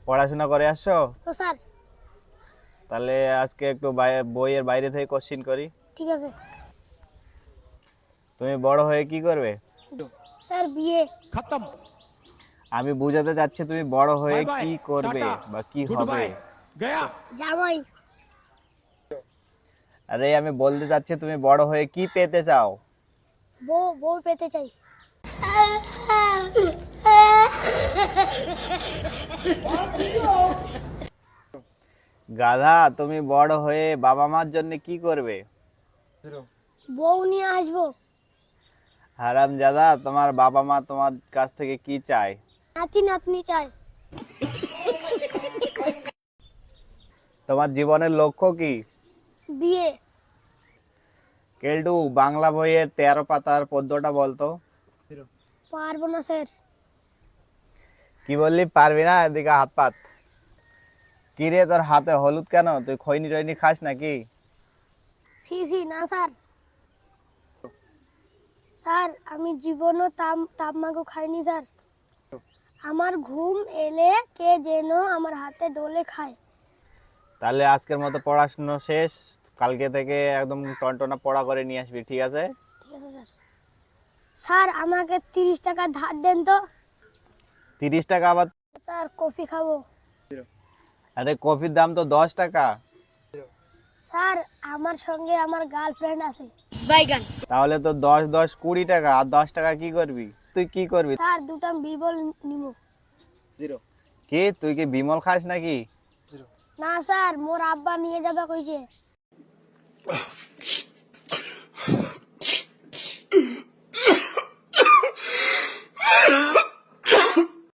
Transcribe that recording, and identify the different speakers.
Speaker 1: পড়াশোনা করে আসছো?
Speaker 2: তো স্যার।
Speaker 1: তাহলে আজকে একটু বইয়ের বাইরে থেকে কোশ্চিন করি।
Speaker 2: ঠিক আছে
Speaker 1: তুমি বড় হয়ে কি করবে?
Speaker 2: স্যার। বিয়ে।
Speaker 3: खत्म।
Speaker 1: আমি বুঝাতে চাচ্ছি তুমি বড় হয়ে
Speaker 3: बाय बाय
Speaker 1: কি করবে
Speaker 3: टाटा
Speaker 1: বা কি
Speaker 3: गुड
Speaker 1: হবে।
Speaker 3: बाय गया।
Speaker 2: জামাই।
Speaker 1: আরে আমি বলতে চাচ্ছি তুমি বড় হয়ে কি পেতে চাও।
Speaker 2: বউ বউ পেতে চাই।
Speaker 1: গাধা, তুমি বড় হয়ে বাবা মার জন্য কি করবে?
Speaker 2: বউ নিয়ে আসবো।
Speaker 1: হারামজাদা, তোমার বাবা মা তোমার কাছ থেকে কি চায়?
Speaker 2: নাতি নাতনি চাই।
Speaker 1: তোমার জীবনের লক্ষ্য কি?
Speaker 2: বিয়ে।
Speaker 1: কেলটু, বাংলা বইয়ের 13 পাতার পদ্যটা বলতো।
Speaker 2: পারবো না স্যার।
Speaker 1: কি বললি পারবি না? এদিকে হাত পাত। কি রে, তোর হাতে হলুদ কেন? তুই খৈনি টৈনি খাস নাকি?
Speaker 2: সি সি না স্যার। স্যার আমি জীবনও তাপমাগো খাইনি স্যার। আমার ঘুম এলে কে যেন আমার হাতে ডলে খায়।
Speaker 1: তাহলে আজকের মতো পড়াশোনা শেষ। কালকে থেকে একদম টনটনা পড়া করে নিয়ে আসবি, ঠিক আছে?
Speaker 2: ঠিক আছে স্যার। স্যার আমাকে 30 টাকা ধার দেন তো।
Speaker 1: 30 টাকা আবার?
Speaker 2: স্যার কফি খাবো।
Speaker 1: আরে কফির দাম তো 10 টাকা।
Speaker 2: স্যার আমার সঙ্গে আমার গার্লফ্রেন্ড আছে। বাইগান।
Speaker 1: তাহলে তো 10 10 20 টাকা। আর 10 টাকা কি করবি? তুই কি করবি?
Speaker 2: স্যার দুটো বিবল নিমু।
Speaker 1: কি তুই কি বিমল খাস নাকি?
Speaker 2: না স্যার মোর আব্বা নিয়ে যাবে কইছে।